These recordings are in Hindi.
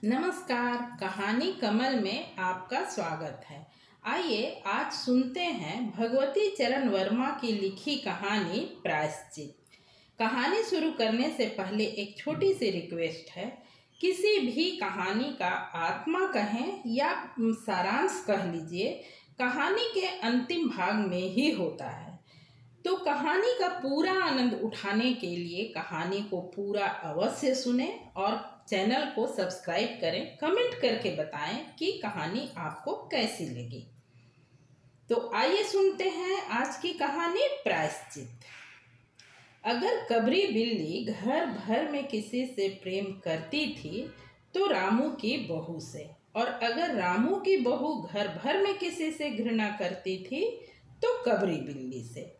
नमस्कार। कहानी कमल में आपका स्वागत है। आइए आज सुनते हैं भगवती चरण वर्मा की लिखी कहानी प्रायश्चित। कहानी शुरू करने से पहले एक छोटी सी रिक्वेस्ट है। किसी भी कहानी का आत्मा कहें या सारांश कह लीजिए, कहानी के अंतिम भाग में ही होता है। तो कहानी का पूरा आनंद उठाने के लिए कहानी को पूरा अवश्य सुने और चैनल को सब्सक्राइब करें। कमेंट करके बताएं कि कहानी आपको कैसी लगी। तो आइए सुनते हैं आज की कहानी प्रायश्चित। अगर कबरी बिल्ली घर भर में किसी से प्रेम करती थी तो रामू की बहू से, और अगर रामू की बहू घर भर में किसी से घृणा करती थी तो कबरी बिल्ली से।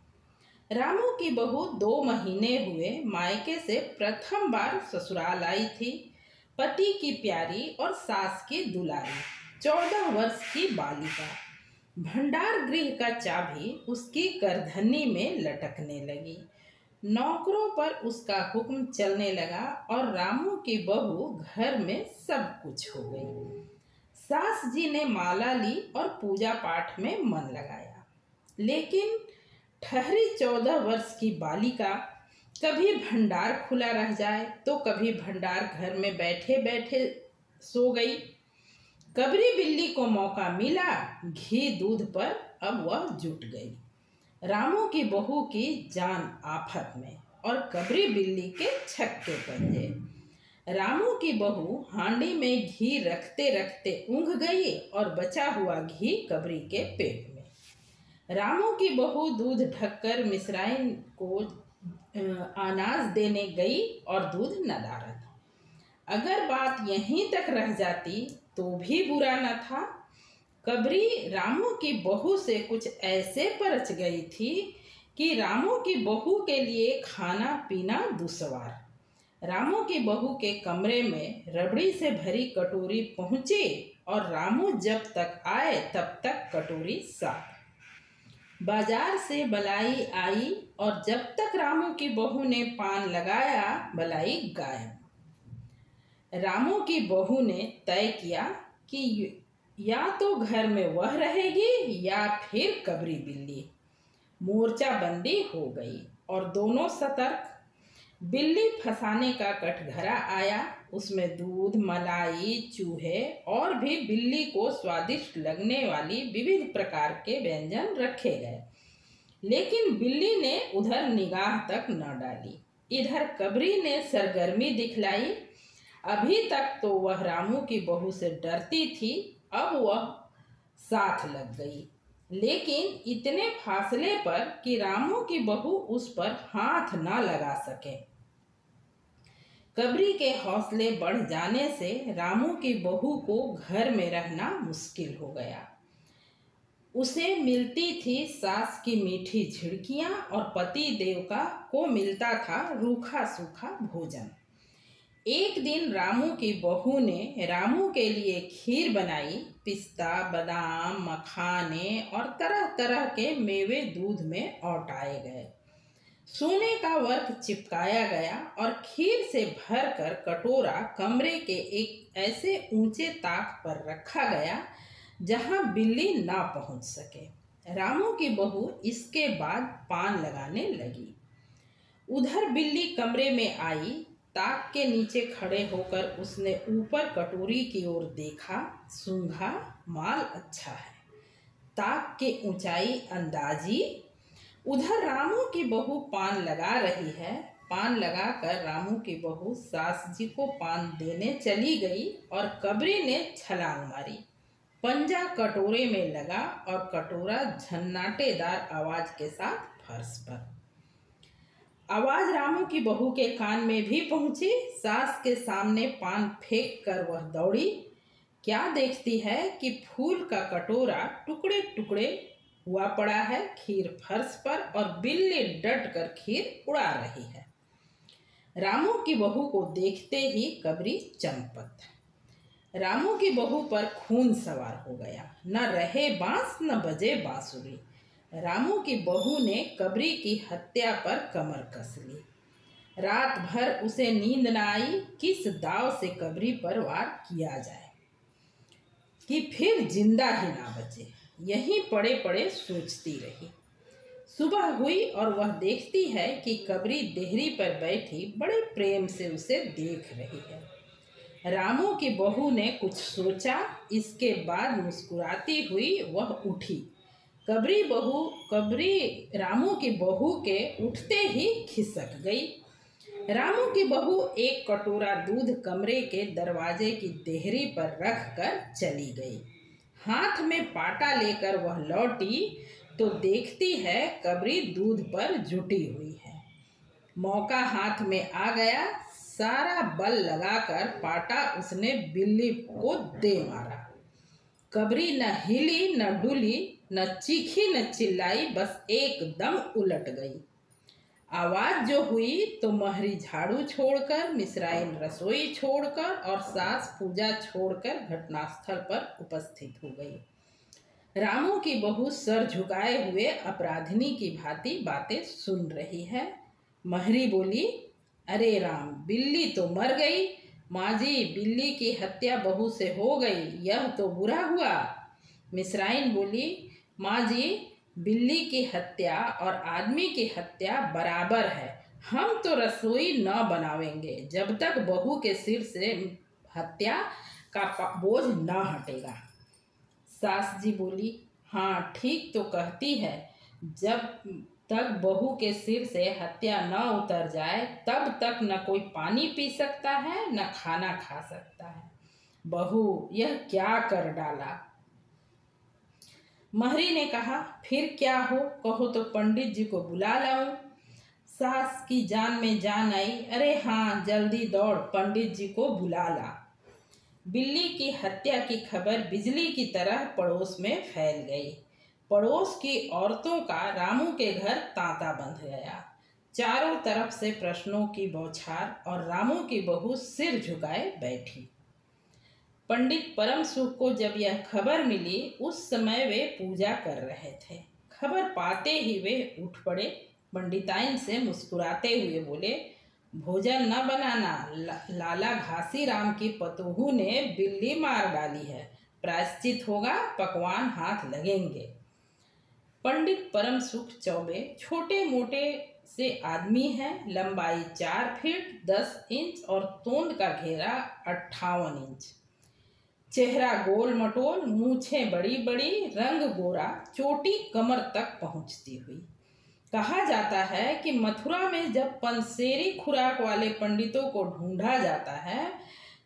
रामू की बहू 2 महीने हुए मायके से प्रथम बार ससुराल आई थी। पति की प्यारी और सास की दुलारी 14 वर्ष की बालिका। भंडार गृह का चाबी उसकी करधनी में लटकने लगी। नौकरों पर उसका हुक्म चलने लगा और रामू की बहू घर में सब कुछ हो गई। सास जी ने माला ली और पूजा पाठ में मन लगाया, लेकिन ठहरी 14 वर्ष की बालिका कभी भंडार खुला रह जाए तो कभी भंडार घर में बैठे बैठे सो गई। कबरी बिल्ली को मौका मिला, घी दूध पर अब वह जुट गई। रामू की बहू की जान आफत में और कबरी बिल्ली के छक्के पंजे। रामू की बहू हांडी में घी रखते रखते ऊँघ गई और बचा हुआ घी कबरी के पेट में। रामू की बहू दूध ढककर मिश्राइन को अनाज देने गई और दूध नदारद। अगर बात यहीं तक रह जाती तो भी बुरा न था। कबरी रामू की बहू से कुछ ऐसे परच गई थी कि रामू की बहू के लिए खाना पीना दुश्वार। रामू की बहू के कमरे में रबड़ी से भरी कटोरी पहुंची और रामू जब तक आए तब तक कटोरी साफ। बाजार से बलाई आई और जब तक रामू की बहू ने पान लगाया बलाई गायब। रामू की बहू ने तय किया कि या तो घर में वह रहेगी या फिर कबरी बिल्ली। मोर्चा बंदी हो गई और दोनों सतर्क। बिल्ली फंसाने का कटघरा आया। उसमें दूध, मलाई, चूहे और भी बिल्ली को स्वादिष्ट लगने वाली विविध प्रकार के व्यंजन रखे गए, लेकिन बिल्ली ने उधर निगाह तक न डाली। इधर कबरी ने सरगर्मी दिखलाई। अभी तक तो वह रामू की बहू से डरती थी, अब वह साथ लग गई, लेकिन इतने फासले पर कि रामू की बहू उस पर हाथ ना लगा सके। कबरी के हौसले बढ़ जाने से रामू की बहू को घर में रहना मुश्किल हो गया। उसे मिलती थी सास की मीठी झिड़कियां और पति देव को मिलता था रूखा सूखा भोजन। एक दिन रामू की बहू ने रामू के लिए खीर बनाई। पिस्ता, बादाम, मखाने और तरह तरह के मेवे दूध में औटाए गए। सोने का वर्क चिपकाया गया और खीर से भरकर कटोरा कमरे के एक ऐसे ऊंचे ताक पर रखा गया जहां बिल्ली ना पहुंच सके। रामू की बहू इसके बाद पान लगाने लगी। उधर बिल्ली कमरे में आई। ताक के नीचे खड़े होकर उसने ऊपर कटोरी की ओर देखा। सूंघा, माल अच्छा है। ताक की ऊंचाई अंदाजी। उधर रामू की बहू पान लगा रही है। पान लगाकर रामू की बहू सास जी को पान देने चली गई और कबरी ने छलांग मारी। पंजा कटोरे में लगा और कटोरा झन्नाटेदार आवाज के साथ फर्श पर। आवाज रामू की बहू के कान में भी पहुंची। सास के सामने पान फेंक कर वह दौड़ी। क्या देखती है कि फूल का कटोरा टुकड़े टुकड़े हुआ पड़ा है खीर फर्श पर और बिल्ली डट कर खीर उड़ा रही है। रामू की बहू को देखते ही कबरी चंपत। रामू की बहू पर खून सवार हो गया। न रहे बांस न बजे बांसुरी। रामू की बहू ने कबरी की हत्या पर कमर कस ली। रात भर उसे नींद न आई, किस दाव से कबरी पर वार किया जाए कि फिर जिंदा ही ना बचे। यहीं पड़े पड़े सोचती रही। सुबह हुई और वह देखती है कि कबरी देहरी पर बैठी बड़े प्रेम से उसे देख रही है। रामू की बहू ने कुछ सोचा, इसके बाद मुस्कुराती हुई वह उठी। कबरी रामू की बहू के उठते ही खिसक गई। रामू की बहू एक कटोरा दूध कमरे के दरवाजे की देहरी पर रख कर चली गई। हाथ में पाटा लेकर वह लौटी तो देखती है कबरी दूध पर जुटी हुई है। मौका हाथ में आ गया, सारा बल लगाकर पाटा उसने बिल्ली को दे मारा। कबरी न हिली न डुली, न चीखी न चिल्लाई, बस एकदम उलट गई। आवाज जो हुई तो महरी झाड़ू छोड़कर, मिश्राइन रसोई छोड़कर और सास पूजा छोड़कर घटनास्थल पर उपस्थित हो गई। रामू की बहू सर झुकाए हुए अपराधिनी की भांति बातें सुन रही है। महरी बोली, अरे राम, बिल्ली तो मर गई। माँ जी, बिल्ली की हत्या बहू से हो गई, यह तो बुरा हुआ। मिश्राइन बोली, माँ जी, बिल्ली की हत्या और आदमी की हत्या बराबर है। हम तो रसोई न बनावेंगे जब तक बहू के सिर से हत्या का बोझ न हटेगा। सास जी बोली, हाँ ठीक तो कहती है, जब तक बहू के सिर से हत्या न उतर जाए तब तक न कोई पानी पी सकता है न खाना खा सकता है। बहू, यह क्या कर डाला। महरी ने कहा, फिर क्या हो, कहो तो पंडित जी को बुला लाऊं। सास की जान में जान आई, अरे हाँ, जल्दी दौड़, पंडित जी को बुला ला। बिल्ली की हत्या की खबर बिजली की तरह पड़ोस में फैल गई। पड़ोस की औरतों का रामू के घर तांता बंध गया। चारों तरफ से प्रश्नों की बौछार और रामू की बहू सिर झुकाए बैठी। पंडित परम सुख को जब यह खबर मिली, उस समय वे पूजा कर रहे थे। खबर पाते ही वे उठ पड़े। पंडिताइन से मुस्कुराते हुए बोले, भोजन न बनाना, लाला घासी राम की पतोहू ने बिल्ली मार डाली है, प्रायश्चित होगा, पकवान हाथ लगेंगे। पंडित परम सुख चौबे छोटे मोटे से आदमी हैं, लंबाई 4 फीट 10 इंच और तोंद का घेरा 58 इंच। चेहरा गोल मटोल, मूछें बड़ी बड़ी, रंग गोरा, चोटी कमर तक पहुंचती हुई। कहा जाता है कि मथुरा में जब पंसेरी खुराक वाले पंडितों को ढूंढा जाता है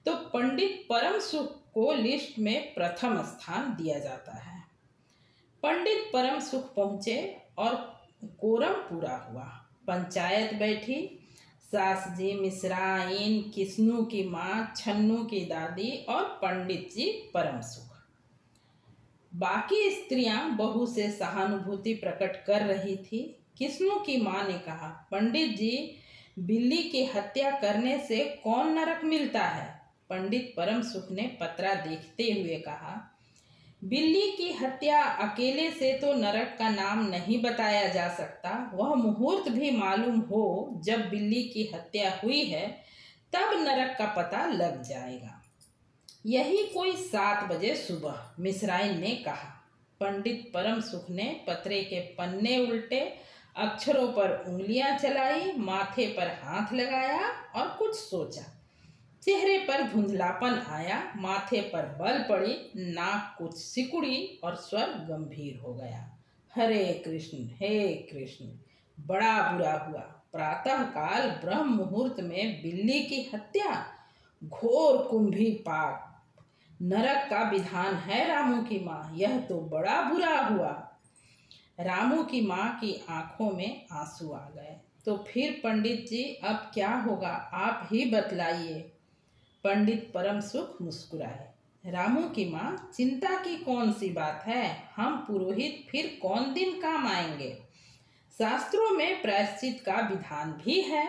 तो पंडित परम सुख को लिस्ट में प्रथम स्थान दिया जाता है। पंडित परम सुख पहुँचे और कोरम पूरा हुआ। पंचायत बैठी। सास जी, मिश्राइन, किस्नू की माँ, छन्नू की दादी और पंडित जी परम सुख। बाकी स्त्रियां बहू से सहानुभूति प्रकट कर रही थी। किस्नू की माँ ने कहा, पंडित जी, बिल्ली की हत्या करने से कौन नरक मिलता है। पंडित परम सुख ने पत्रा देखते हुए कहा, बिल्ली की हत्या अकेले से तो नरक का नाम नहीं बताया जा सकता। वह मुहूर्त भी मालूम हो जब बिल्ली की हत्या हुई है, तब नरक का पता लग जाएगा। यही कोई 7 बजे सुबह, मिश्राइन ने कहा। पंडित परम सुख ने पत्रे के पन्ने उल्टे, अक्षरों पर उंगलियां चलाई, माथे पर हाथ लगाया और कुछ सोचा। चेहरे पर धुंधलापन आया, माथे पर बल पड़ी, नाक कुछ सिकुड़ी और स्वर गंभीर हो गया। हरे कृष्ण, हे कृष्ण, बड़ा बुरा हुआ। प्रातः काल ब्रह्म मुहूर्त में बिल्ली की हत्या, घोर कुंभी पाप, नरक का विधान है। रामू की माँ, यह तो बड़ा बुरा हुआ। रामू की माँ की आंखों में आंसू आ गए। तो फिर पंडित जी, अब क्या होगा, आप ही बतलाइए। पंडित परम सुख मुस्कुराए। रामू की माँ, चिंता की कौन सी बात है, हम पुरोहित फिर कौन दिन काम आएंगे। शास्त्रों में प्रायश्चित का विधान भी है,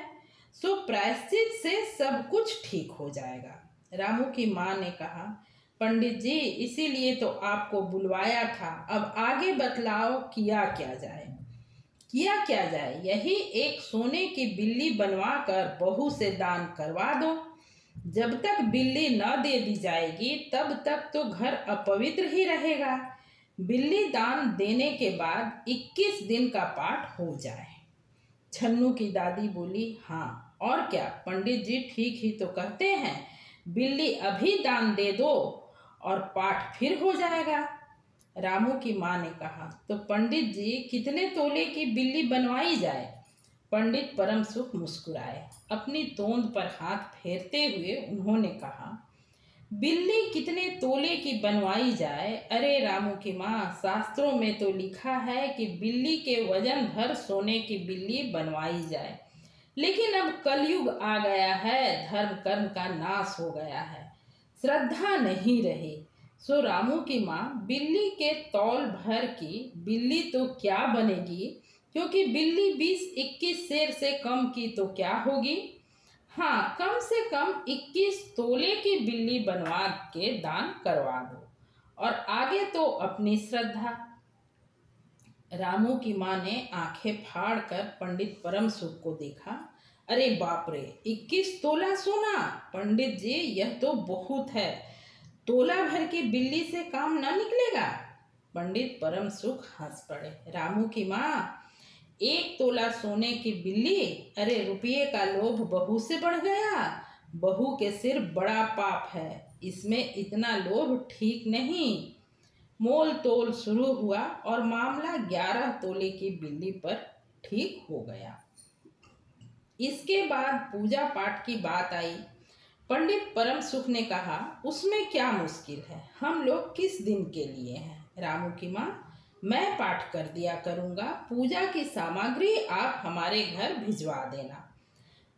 सो प्रायश्चित से सब कुछ ठीक हो जाएगा। रामू की माँ ने कहा, पंडित जी, इसीलिए तो आपको बुलवाया था, अब आगे बतलाओ किया क्या जाए। किया क्या जाए, यही एक सोने की बिल्ली बनवा कर बहू से दान करवा दो। जब तक बिल्ली न दे दी जाएगी तब तक तो घर अपवित्र ही रहेगा। बिल्ली दान देने के बाद 21 दिन का पाठ हो जाए। छन्नू की दादी बोली, हाँ और क्या, पंडित जी ठीक ही तो कहते हैं, बिल्ली अभी दान दे दो और पाठ फिर हो जाएगा। रामू की माँ ने कहा, तो पंडित जी कितने तोले की बिल्ली बनवाई जाए। पंडित परम सुख मुस्कुराए। अपनी तोंद पर हाथ फेरते हुए उन्होंने कहा, बिल्ली कितने तोले की बनवाई जाए। अरे रामू की माँ, शास्त्रों में तो लिखा है कि बिल्ली के वजन भर सोने की बिल्ली बनवाई जाए, लेकिन अब कलयुग आ गया है, धर्म कर्म का नाश हो गया है, श्रद्धा नहीं रही। सो रामू की माँ, बिल्ली के तौल भर की बिल्ली तो क्या बनेगी, क्योंकि बिल्ली 20-21 सेर से कम की तो क्या होगी। हाँ, कम से कम 21 तोले की बिल्ली बनवा के दान करवा दो, और आगे तो अपनी श्रद्धा। रामू की माँ ने आंखें फाड़ कर पंडित परम सुख को देखा। अरे बाप रे, 21 तोला सोना! पंडित जी यह तो बहुत है, तोला भर की बिल्ली से काम न निकलेगा। पंडित परम सुख हंस पड़े। रामू की माँ, 1 तोला सोने की बिल्ली, अरे रुपये का लोभ बहू से बढ़ गया। बहू के सिर बड़ा पाप है, इसमें इतना लोभ ठीक नहीं। मोल तोल शुरू हुआ और मामला 11 तोले की बिल्ली पर ठीक हो गया। इसके बाद पूजा पाठ की बात आई। पंडित परम सुख ने कहा, उसमें क्या मुश्किल है, हम लोग किस दिन के लिए हैं। रामू की माँ, मैं पाठ कर दिया करूँगा, पूजा की सामग्री आप हमारे घर भिजवा देना।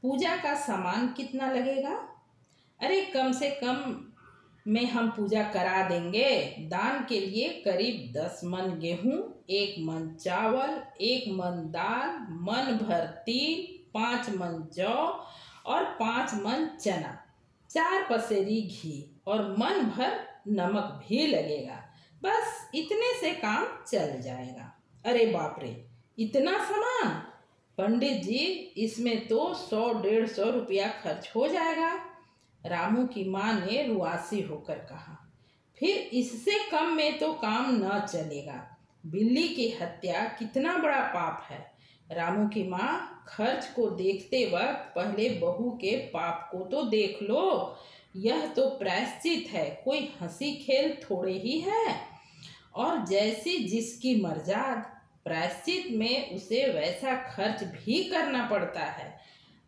पूजा का सामान कितना लगेगा? अरे कम से कम में हम पूजा करा देंगे। दान के लिए करीब 10 मन गेहूँ, 1 मन चावल, 1 मन दाल, मन भर तिल, 5 मन जौ और 5 मन चना, 4 पसेरी घी और मन भर नमक भी लगेगा। बस इतने से काम चल जाएगा। अरे बाप रे, इतना सामान! पंडित जी इसमें तो 100-150 रुपया खर्च हो जाएगा। रामू की माँ ने रुआसी होकर कहा, फिर इससे कम में तो काम न चलेगा। बिल्ली की हत्या कितना बड़ा पाप है। रामू की माँ, खर्च को देखते वक्त पहले बहू के पाप को तो देख लो। यह तो प्रायश्चित है, कोई हंसी खेल थोड़े ही है। और जैसी जिसकी मर्जाद, प्रायश्चित में उसे वैसा खर्च भी करना पड़ता है।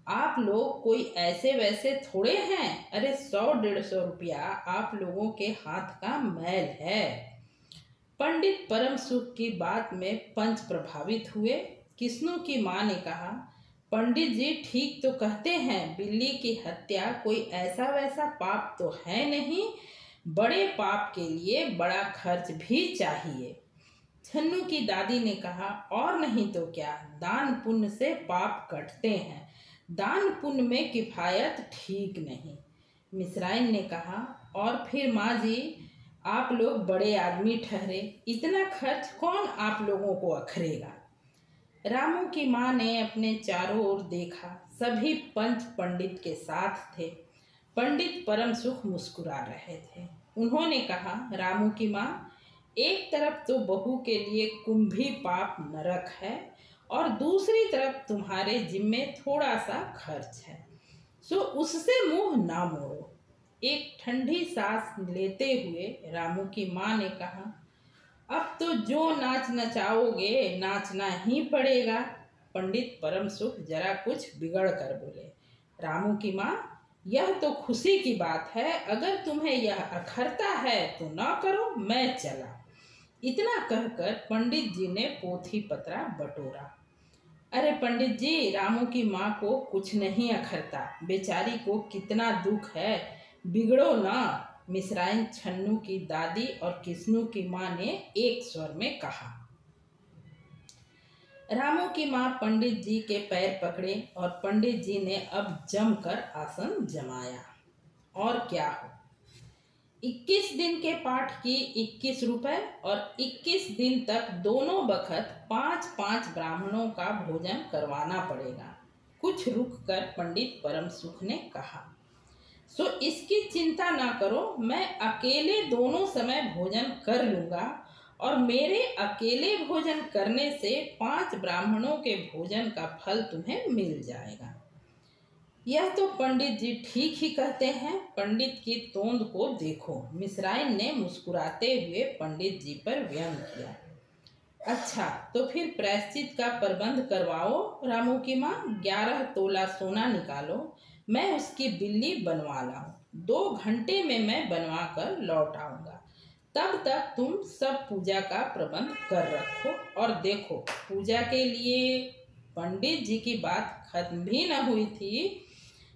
आप लोग कोई ऐसे वैसे थोड़े हैं। अरे 100-150 रुपया आप लोगों के हाथ का मैल है। पंडित परम सुख की बात में पंच प्रभावित हुए। किस्नू की माँ ने कहा, पंडित जी ठीक तो कहते हैं, बिल्ली की हत्या कोई ऐसा वैसा पाप तो है नहीं, बड़े पाप के लिए बड़ा खर्च भी चाहिए। छन्नू की दादी ने कहा, और नहीं तो क्या, दान पुण्य से पाप कटते हैं, दान पुण्य में किफायत ठीक नहीं। मिश्राइन ने कहा, और फिर माँ जी आप लोग बड़े आदमी ठहरे, इतना खर्च कौन आप लोगों को अखरेगा। रामू की माँ ने अपने चारों ओर देखा, सभी पंच पंडित के साथ थे। पंडित परम सुख मुस्कुरा रहे थे। उन्होंने कहा, रामू की माँ, एक तरफ तो बहू के लिए कुंभी पाप नरक है और दूसरी तरफ तुम्हारे जिम्मे थोड़ा सा खर्च है, सो उससे मुंह ना मोड़ो। एक ठंडी सांस लेते हुए रामू की माँ ने कहा, अब तो जो नाच नचाओगे नाचना ही पड़ेगा। पंडित परम सुख जरा कुछ बिगड़ कर बोले, रामू की माँ, यह तो खुशी की बात है, अगर तुम्हें यह अखरता है तो ना करो, मैं चला। इतना कहकर पंडित जी ने पोथी पत्रा बटोरा। अरे पंडित जी, रामू की माँ को कुछ नहीं अखरता, बेचारी को कितना दुख है, बिगड़ो ना। मिश्राइन, छन्नू की दादी और किस्नू की माँ ने एक स्वर में कहा। रामू की माँ पंडित जी के पैर पकड़े और पंडित जी ने अब जमकर आसन जमाया। और क्या हो, 21 दिन के पाठ की 21 रुपए और 21 दिन तक दोनों बखत 5-5 ब्राह्मणों का भोजन करवाना पड़ेगा। कुछ रुक कर पंडित परम सुख ने कहा, सो इसकी चिंता ना करो, मैं अकेले दोनों समय भोजन कर लूँगा और मेरे अकेले भोजन करने से 5 ब्राह्मणों के भोजन का फल तुम्हें मिल जाएगा। यह तो पंडित जी ठीक ही कहते हैं, पंडित की तोंद को देखो। मिश्राइन ने मुस्कुराते हुए पंडित जी पर व्यंग किया। अच्छा, तो फिर प्रायश्चित का प्रबंध करवाओ रामू की माँ। 11 तोला सोना निकालो, मैं उसकी बिल्ली बनवा लाऊं। 2 घंटे में मैं बनवा कर लौट आऊँगा। तब तक तुम सब पूजा का प्रबंध कर रखो। और देखो, पूजा के लिए पंडित जी की बात खत्म भी न हुई थी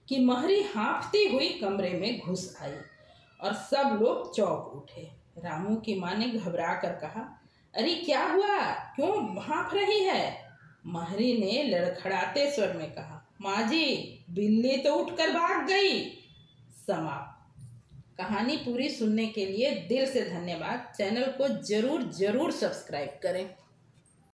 कि महरी हाँफती हुई कमरे में घुस आई और सब लोग चौंक उठे। रामू की माँ ने घबरा कर कहा, अरे क्या हुआ, क्यों हाँफ रही है? महरी ने लड़खड़ाते स्वर में कहा, माँ जी, बिल्ली तो उठकर भाग गई। समाप्त। कहानी पूरी सुनने के लिए दिल से धन्यवाद। चैनल को जरूर सब्सक्राइब करें।